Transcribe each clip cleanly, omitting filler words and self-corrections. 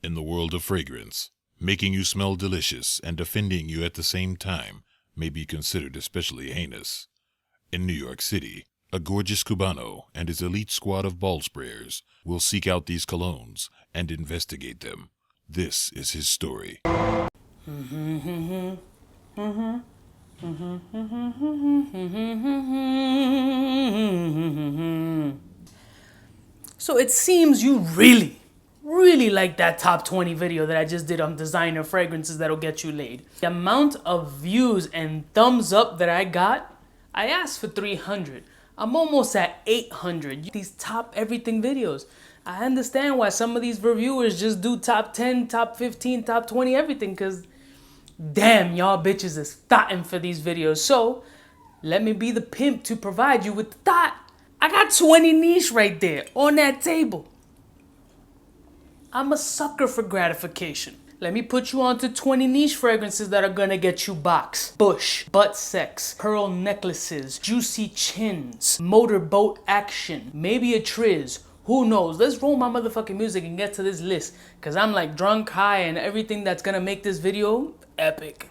In the world of fragrance, making you smell delicious and offending you at the same time may be considered especially heinous. In New York City, a gorgeous Cubano and his elite squad of ball sprayers will seek out these colognes and investigate them. This is his story. So it seems you really like that top 20 video that I just did on designer fragrances that'll get you laid. The amount of views and thumbs up that I got, I asked for 300. I'm almost at 800. These top everything videos. I understand why some of these reviewers just do top 10, top 15, top 20, everything, because damn, y'all bitches is thotting for these videos. So let me be the pimp to provide you with the thought. I got 20 niche right there on that table. I'm a sucker for gratification. Let me put you on to 20 niche fragrances that are gonna get you box. Bush, butt sex, pearl necklaces, juicy chins, motorboat action, maybe a triz. Who knows? Let's roll my motherfucking music and get to this list. Cause I'm like drunk, high, and everything that's gonna make this video epic.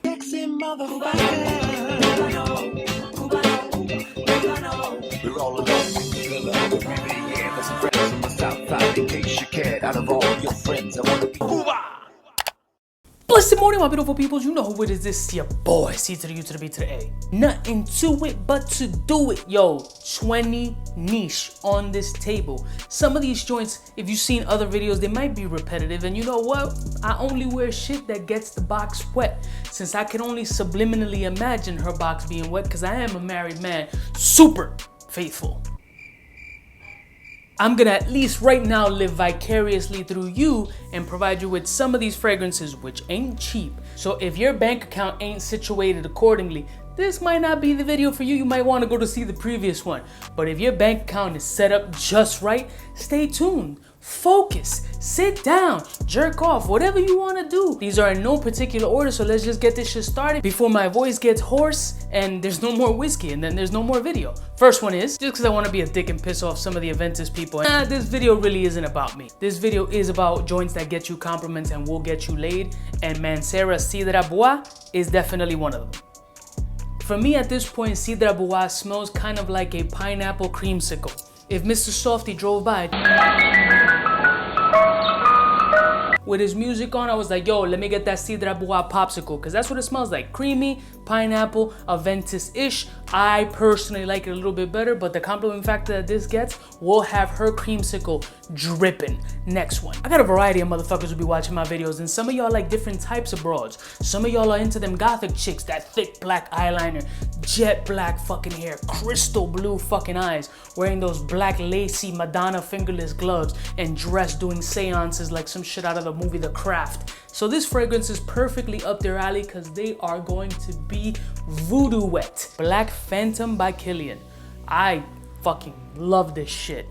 Blessed morning, my beautiful peoples. You know who it is. This is your boy, C to the U to the B to the A. Nothing to it but to do it. Yo, 20 niche on this table. Some of these joints, if you've seen other videos, they might be repetitive. And you know what? I only wear shit that gets the box wet, since I can only subliminally imagine her box being wet, because I am a married man, super faithful. I'm gonna at least right now live vicariously through you and provide you with some of these fragrances, which ain't cheap. So if your bank account ain't situated accordingly, this might not be the video for you. You might want to go to see the previous one. But if your bank account is set up just right, stay tuned. Focus, sit down, jerk off, whatever you want to do. These are in no particular order, so let's just get this shit started before my voice gets hoarse and there's no more whiskey and then there's no more video. First one is, just because I want to be a dick and piss off some of the Aventus people, this video really isn't about me. This video is about joints that get you compliments and will get you laid, and Mancera Cedrat Bois is definitely one of them. For me at this point, Cedrat Bois smells kind of like a pineapple creamsicle. If Mr. Softy drove by with his music on, I was like, yo, let me get that Cedrat Bois popsicle, because that's what it smells like. Creamy, pineapple, Aventus-ish. I personally like it a little bit better, but the compliment factor that this gets will have her creamsicle dripping. Next one. I got a variety of motherfuckers who be watching my videos, and some of y'all like different types of broads. Some of y'all are into them gothic chicks, that thick black eyeliner, jet black fucking hair, crystal blue fucking eyes, wearing those black lacy Madonna fingerless gloves, and dressed doing seances like some shit out of the movie The Craft. So this fragrance is perfectly up their alley because they are going to be voodoo wet. Black Phantom by Kilian. I fucking love this shit.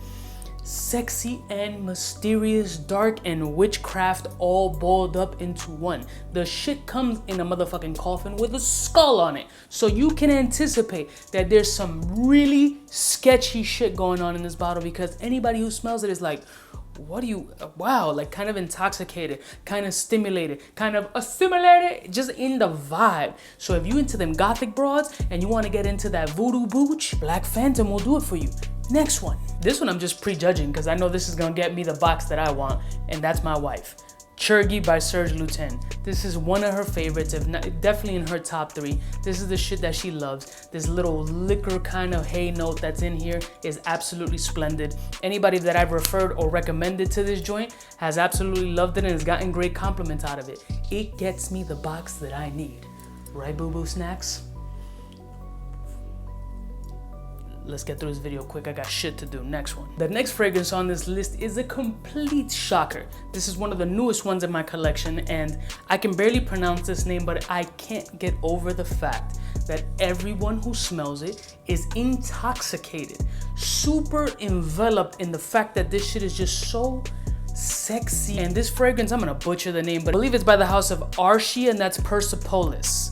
Sexy and mysterious, dark and witchcraft all boiled up into one. The shit comes in a motherfucking coffin with a skull on it. So you can anticipate that there's some really sketchy shit going on in this bottle, because anybody who smells it is like, what do you, wow, like kind of intoxicated, kind of stimulated, kind of assimilated, just in the vibe. So if you into them gothic broads and you want to get into that voodoo booch, Black Phantom will do it for you. Next one. This one I'm just prejudging because I know this is gonna get me the box that I want, and that's my wife. Chergui by Serge Lutens. This is one of her favorites, if not, definitely in her top 3. This is the shit that she loves. This little liquor kind of hay note that's in here is absolutely splendid. Anybody that I've referred or recommended to this joint has absolutely loved it and has gotten great compliments out of it. It gets me the box that I need. Right, boo-boo snacks? Let's get through this video quick. I got shit to do. Next one. The next fragrance on this list is a complete shocker. This is one of the newest ones in my collection, and I can barely pronounce this name, but I can't get over the fact that everyone who smells it is intoxicated, super enveloped in the fact that this shit is just so sexy. And this fragrance, I'm gonna butcher the name, but I believe it's by the house of Areej, and that's Persepolis.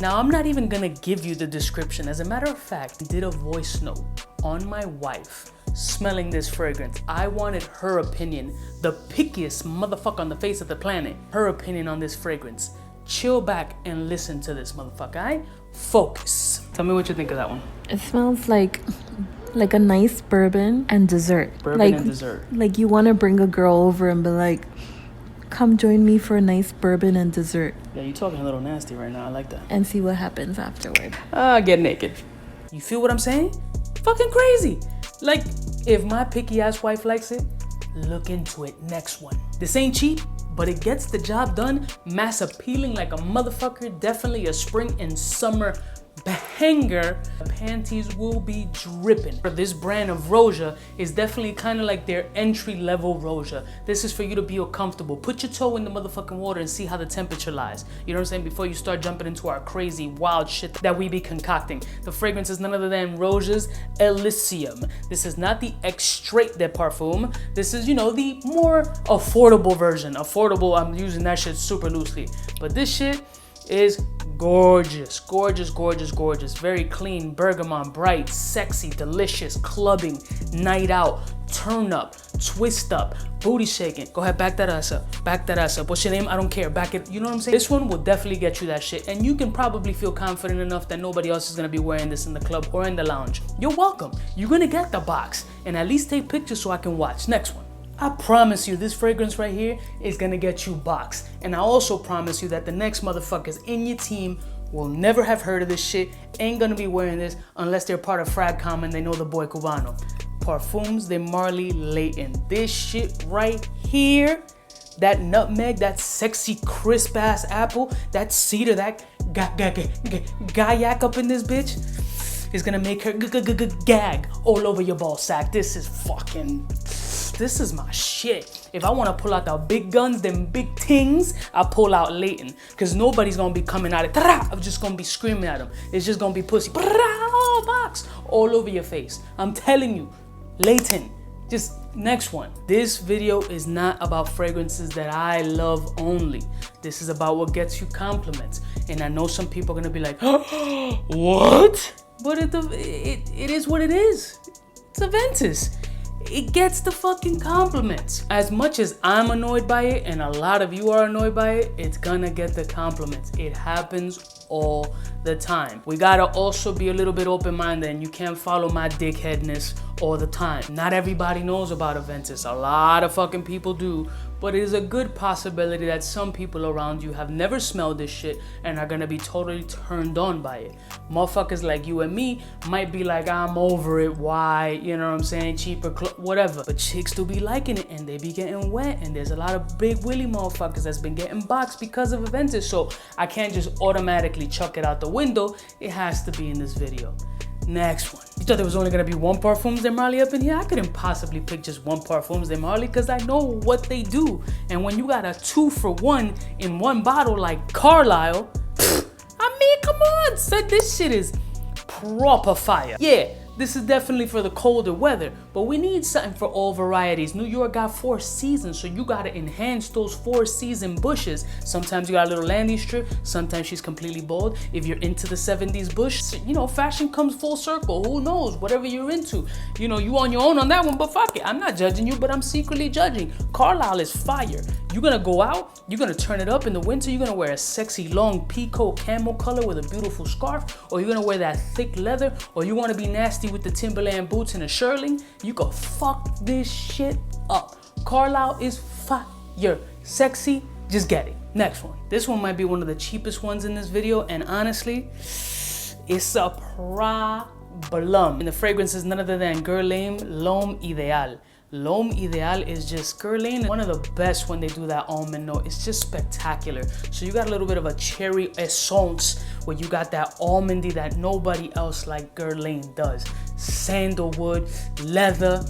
Now, I'm not even gonna give you the description. As a matter of fact, I did a voice note on my wife smelling this fragrance. I wanted her opinion, the pickiest motherfucker on the face of the planet, her opinion on this fragrance. Chill back and listen to this motherfucker, alright? Focus. Tell me what you think of that one. It smells like a nice bourbon and dessert. Bourbon and dessert. Like you want to bring a girl over and be like, come join me for a nice bourbon and dessert. Yeah, you're talking a little nasty right now. I like that. And see what happens afterward. Get naked. You feel what I'm saying? Fucking crazy. Like, if my picky ass wife likes it, look into it. Next one. This ain't cheap, but it gets the job done. Mass appealing like a motherfucker. Definitely a spring and summer banger. Panties will be dripping. This brand of Roja is definitely kind of like their entry level Roja. This is for you to be comfortable. Put your toe in the motherfucking water and see how the temperature lies. You know what I'm saying? Before you start jumping into our crazy wild shit that we be concocting. The fragrance is none other than Roja Elysium. This is not the Extrait de Parfum. This is, you know, the more affordable version. Affordable, I'm using that shit super loosely. But this shit is gorgeous, gorgeous, gorgeous, gorgeous. Very clean, bergamot, bright, sexy, delicious, clubbing, night out, turn up, twist up, booty shaking. Go ahead, back that ass up. Back that ass up. What's your name? I don't care. Back it. You know what I'm saying? This one will definitely get you that shit. And you can probably feel confident enough that nobody else is gonna be wearing this in the club or in the lounge. You're welcome. You're gonna get the box and at least take pictures so I can watch. Next one. I promise you this fragrance right here is gonna get you boxed. And I also promise you that the next motherfuckers in your team will never have heard of this shit, ain't gonna be wearing this unless they're part of Fragcom and they know the boy Cubano. Parfums de Marly Layton. This shit right here, that nutmeg, that sexy crisp ass apple, that cedar, that gaillac up in this bitch is gonna make her gag all over your ball sack. This is my shit. If I want to pull out the big guns, them big things, I pull out Layton. Because nobody's going to be coming at it. I'm just going to be screaming at them. It's just going to be pussy. Box all over your face. I'm telling you. Layton. Just next one. This video is not about fragrances that I love only. This is about what gets you compliments. And I know some people are going to be like, what? But it is what it is. It's Aventus. It gets the fucking compliments. As much as I'm annoyed by it and a lot of you are annoyed by it, it's gonna get the compliments. It happens all the time. We gotta also be a little bit open-minded and you can't follow my dickheadness all the time. Not everybody knows about Aventus. A lot of fucking people do, but it is a good possibility that some people around you have never smelled this shit and are gonna be totally turned on by it. Motherfuckers like you and me might be like, I'm over it, why, you know what I'm saying, cheaper, whatever. But chicks do be liking it and they be getting wet, and there's a lot of big willy motherfuckers that's been getting boxed because of Aventus, so I can't just automatically chuck it out the window. It has to be in this video. Next one. You thought there was only gonna be one Parfums de Marly up in here? I couldn't possibly pick just one Parfums de Marly because I know what they do. And when you got a 2-for-1 in one bottle like Carlisle, I mean, come on, son, this shit is proper fire. Yeah, this is definitely for the colder weather, but we need something for all varieties. New York got 4 seasons, so you gotta enhance those 4-season bushes. Sometimes you got a little landy strip, sometimes she's completely bald. If you're into the 70s bush, you know, fashion comes full circle. Who knows? Whatever you're into. You know, you on your own on that one, but fuck it. I'm not judging you, but I'm secretly judging. Carlisle is fire. You're gonna go out, you're gonna turn it up in the winter, you're gonna wear a sexy long peacoat camel color with a beautiful scarf, or you're gonna wear that thick leather, or you wanna be nasty with the Timberland boots and a shirling, you can fuck this shit up. Carlisle is fire. Sexy, just get it. Next one. This one might be one of the cheapest ones in this video, and honestly, it's a problem. And the fragrance is none other than Guerlain L'Homme Idéal. L'Homme Idéal is just Guerlain, one of the best when they do that almond note. It's just spectacular. So you got a little bit of a cherry essence where you got that almondy that nobody else like Guerlain does. Sandalwood, leather,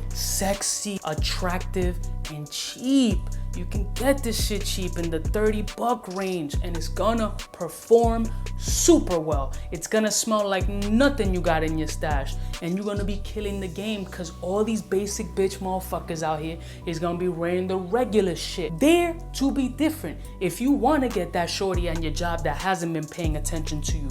sexy, attractive, and cheap. You can get this shit cheap in the $30 range and it's gonna perform super well. It's gonna smell like nothing you got in your stash and you're gonna be killing the game because all these basic bitch motherfuckers out here is gonna be wearing the regular shit. Dare to be different. If you wanna get that shorty on your job that hasn't been paying attention to you,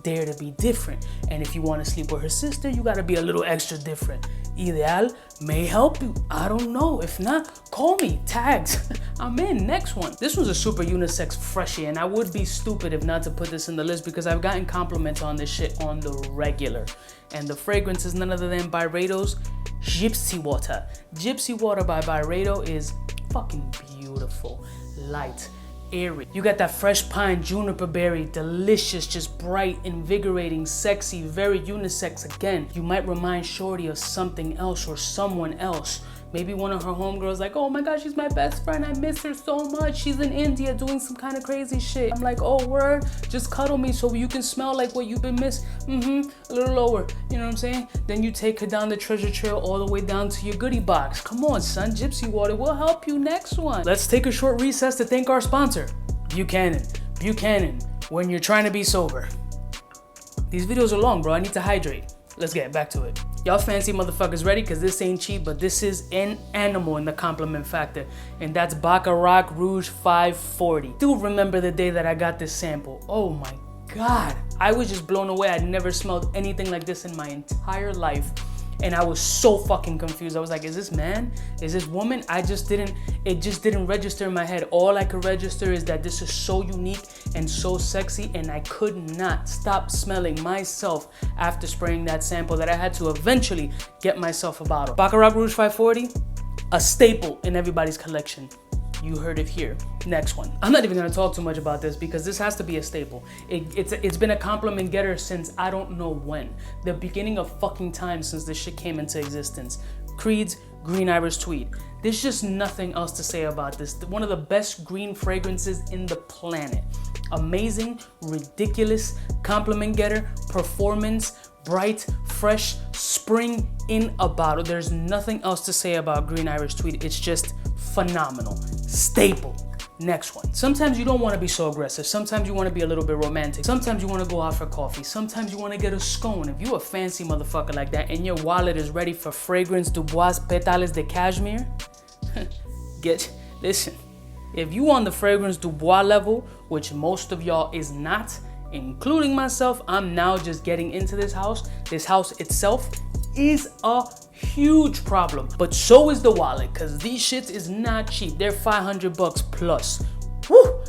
dare to be different. And if you want to sleep with her sister, you gotta be a little extra different. Idéal may help you. I don't know. If not, call me. Tags. I'm in. Next one. This one's a super unisex freshie, and I would be stupid if not to put this in the list because I've gotten compliments on this shit on the regular. And the fragrance is none other than Byredo's Gypsy Water. Gypsy Water by Byredo is fucking beautiful. Light, airy. You got that fresh pine, juniper berry, delicious, just bright, invigorating, sexy, very unisex again. You might remind Shorty of something else or someone else. Maybe one of her homegirls like, oh my God, she's my best friend. I miss her so much. She's in India doing some kind of crazy shit. I'm like, oh word, just cuddle me so you can smell like what you've been missing. A little lower, you know what I'm saying? Then you take her down the treasure trail all the way down to your goodie box. Come on, son, Gypsy Water will help you. Next one. Let's take a short recess to thank our sponsor, Buchanan. Buchanan, when you're trying to be sober. These videos are long, bro. I need to hydrate. Let's get back to it. Y'all fancy motherfuckers ready? Cause this ain't cheap, but this is an animal in the compliment factor. And that's Baccarat Rouge 540. Still remember the day that I got this sample. Oh my God. I was just blown away. I'd never smelled anything like this in my entire life. And I was so fucking confused. I was like, is this man? Is this woman? It just didn't register in my head. All I could register is that this is so unique and so sexy, and I could not stop smelling myself after spraying that sample that I had to eventually get myself a bottle. Baccarat Rouge 540, a staple in everybody's collection. You heard it here. Next one. I'm not even gonna talk too much about this because this has to be a staple. It's been a compliment getter since I don't know when. The beginning of fucking time since this shit came into existence. Creed's Green Iris Tweed. There's just nothing else to say about this. One of the best green fragrances in the planet. Amazing, ridiculous, compliment getter, performance, bright, fresh, spring in a bottle. There's nothing else to say about Green Iris Tweed. It's just phenomenal. Staple. Next one. Sometimes you don't want to be so aggressive. Sometimes you want to be a little bit romantic. Sometimes you want to go out for coffee. Sometimes you want to get a scone. If you a fancy motherfucker like that and your wallet is ready for fragrance du Bois Petales de Cashmere, listen. If you on the fragrance du Bois level, which most of y'all is not, including myself, I'm now just getting into this house. This house itself is a huge problem, but so is the wallet, because these shits is not cheap. They're $500 plus. Woo!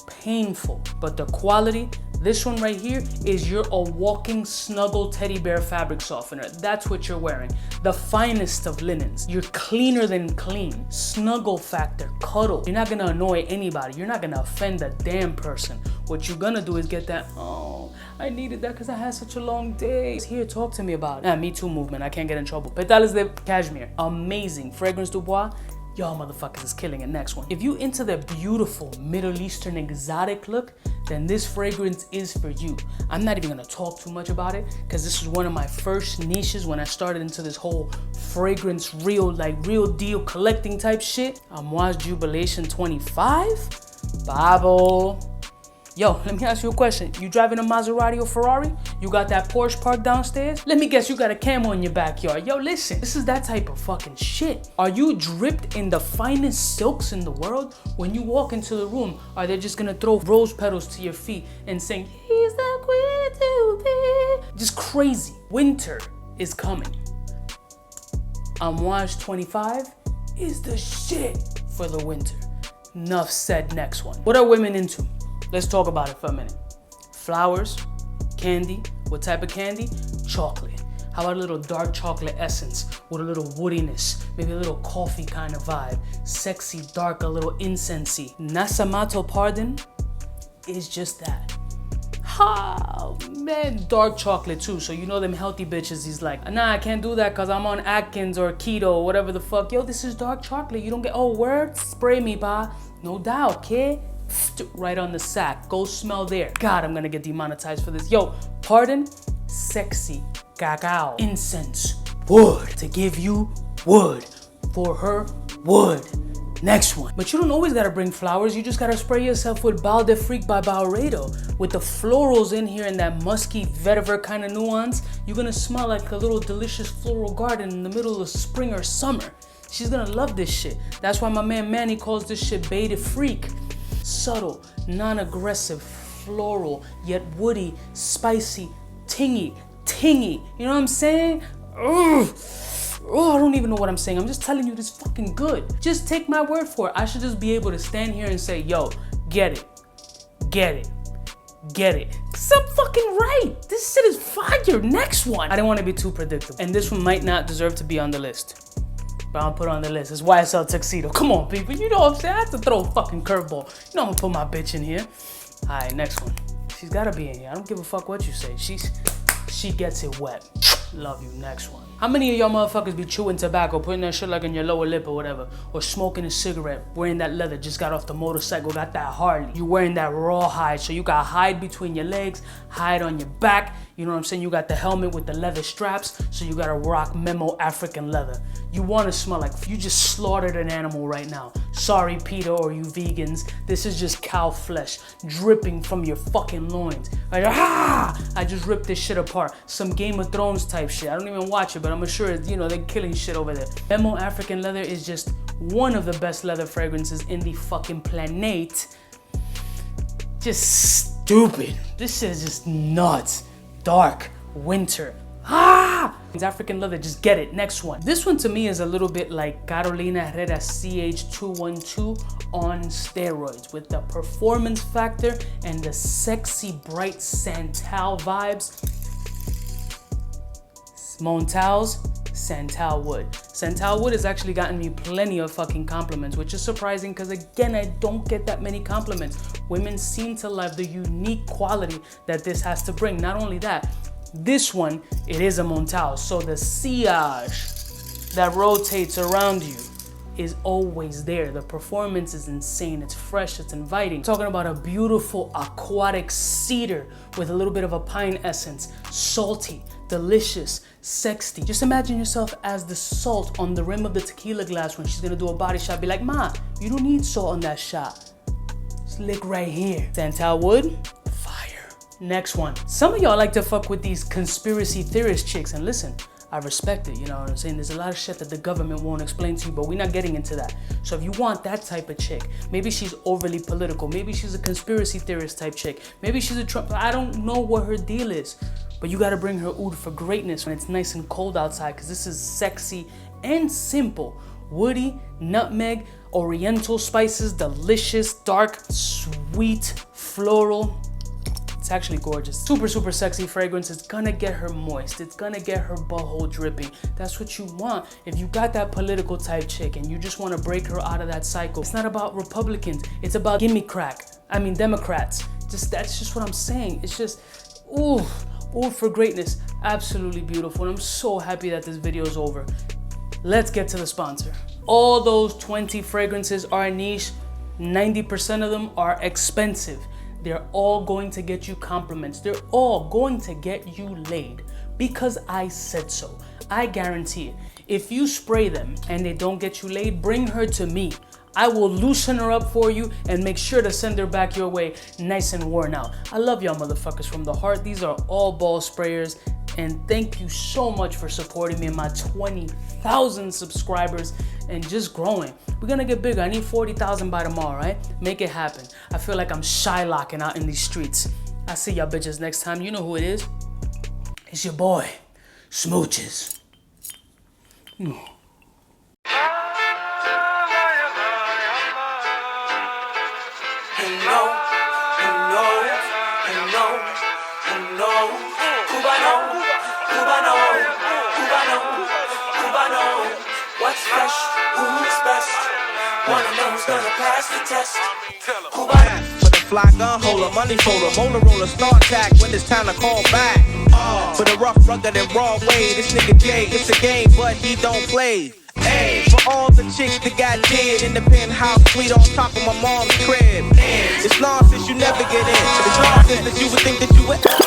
Painful, but the quality, this one right here is you're a walking snuggle teddy bear fabric softener. That's what you're wearing. The finest of linens. You're cleaner than clean. Snuggle factor, cuddle. You're not gonna annoy anybody. You're not gonna offend a damn person. What you're gonna do is get that, oh, I needed that because I had such a long day. Here, talk to me about it. Me Too movement, I can't get in trouble. Petales de Cashmere, amazing. Fragrance du Bois, y'all motherfuckers is killing it. Next one. If you into the beautiful Middle Eastern exotic look, then this fragrance is for you. I'm not even gonna talk too much about it because this is one of my first niches when I started into this whole fragrance real deal collecting type shit. Amouage Jubilation XXV, Bible. Yo, let me ask you a question. You driving a Maserati or Ferrari? You got that Porsche parked downstairs? Let me guess you got a camo in your backyard. Yo, listen, this is that type of fucking shit. Are you dripped in the finest silks in the world? When you walk into the room, are they just gonna throw rose petals to your feet and sing, he's the queen to be? Just crazy. Winter is coming. Amouage 25 is the shit for the winter. Enough said. Next one. What are women into? Let's talk about it for a minute. Flowers, candy. What type of candy? Chocolate. How about a little dark chocolate essence with a little woodiness, maybe a little coffee kind of vibe. Sexy, dark, a little incensey. Nasomatto Pardon is just that. Oh man, dark chocolate too. So you know them healthy bitches, he's like, nah, I can't do that because I'm on Atkins or keto or whatever the fuck. Yo, this is dark chocolate. You don't get, oh word? Spray me, pa. No doubt, kid. Right on the sack. Go smell there. God, I'm gonna get demonetized for this. Yo, Pardon, sexy, cacao, incense, wood. To give you wood. For her, wood. Next one. But you don't always gotta bring flowers. You just gotta spray yourself with Bal de Freak by Byredo. With the florals in here and that musky vetiver kind of nuance, you're gonna smell like a little delicious floral garden in the middle of spring or summer. She's gonna love this shit. That's why my man Manny calls this shit Bal de Freak. Subtle, non-aggressive, floral, yet woody, spicy, tingy. You know what I'm saying? Ugh. Oh, I don't even know what I'm saying. I'm just telling you this fucking good. Just take my word for it. I should just be able to stand here and say, yo, get it. Cause I'm fucking right. This shit is fire. Next one. I didn't want to be too predictable. And this one might not deserve to be on the list. But I'll put it on the list. It's YSL Tuxedo. Come on, people. You know what I'm saying? I have to throw a fucking curveball. You know I'm gonna put my bitch in here. All right, next one. She's gotta be in here. I don't give a fuck what you say. She gets it wet. Love you. Next one. How many of y'all motherfuckers be chewing tobacco, putting that shit like in your lower lip or whatever, or smoking a cigarette, wearing that leather, just got off the motorcycle, got that Harley. You wearing that raw hide, so you got hide between your legs, hide on your back. You know what I'm saying? You got the helmet with the leather straps, so you gotta rock Memo African leather. You wanna smell like you just slaughtered an animal right now. Sorry, Peter, or you vegans. This is just cow flesh dripping from your fucking loins. Like, I just ripped this shit apart. Some Game of Thrones type shit. I don't even watch it, but I'm sure, you know, they're killing shit over there. Memo African leather is just one of the best leather fragrances in the fucking planet. Just stupid. This shit is just nuts. Dark winter. It's African leather, just get it. Next one. This one to me is a little bit like Carolina Herrera CH212 on steroids with the performance factor and the sexy bright Santal vibes. Montale's Santal Wood. Santal Wood has actually gotten me plenty of fucking compliments, which is surprising because again, I don't get that many compliments. Women seem to love the unique quality that this has to bring. Not only that, this one, it is a Montale, so the sillage that rotates around you is always there. The performance is insane. It's fresh, it's inviting. Talking about a beautiful aquatic cedar with a little bit of a pine essence, salty, delicious, sexy. Just imagine yourself as the salt on the rim of the tequila glass when she's gonna do a body shot. Be like, ma, you don't need salt on that shot. Just lick right here. Santal Wood, fire. Next one. Some of y'all like to fuck with these conspiracy theorist chicks, and listen, I respect it, you know what I'm saying? There's a lot of shit that the government won't explain to you, but we're not getting into that. So if you want that type of chick, maybe she's overly political, maybe she's a conspiracy theorist type chick, maybe she's a Trump, I don't know what her deal is, but you gotta bring her oud for greatness when it's nice and cold outside, because this is sexy and simple. Woody, nutmeg, oriental spices, delicious, dark, sweet, floral. It's actually gorgeous. Super, super sexy fragrance. It's gonna get her moist. It's gonna get her butthole dripping. That's what you want. If you got that political type chick and you just wanna break her out of that cycle, it's not about Republicans. It's about Democrats. That's just what I'm saying. It's just, ooh for greatness. Absolutely beautiful. And I'm so happy that this video is over. Let's get to the sponsor. All those 20 fragrances are niche. 90% of them are expensive. They're all going to get you compliments. They're all going to get you laid because I said so. I guarantee it. If you spray them and they don't get you laid, bring her to me. I will loosen her up for you and make sure to send her back your way nice and worn out. I love y'all motherfuckers from the heart. These are all ball sprayers. And thank you so much for supporting me and my 20,000 subscribers and just growing. We're gonna get bigger. I need 40,000 by tomorrow, right? Make it happen. I feel like I'm Shylocking out in these streets. I see y'all bitches next time. You know who it is. It's your boy, Smooches. What's fresh? Who's best? Wanna know who's gonna pass the test? For the fly gun holder, money folder, motor roller, start tag when it's time to call back. For the rough, rugged, and raw way, this nigga Jay, it's a game, but he don't play. Hey, for all the chicks that got dead in the penthouse suite on top of my mom's crib. It's nonsense, you never get in. It's nonsense that you would think that you would.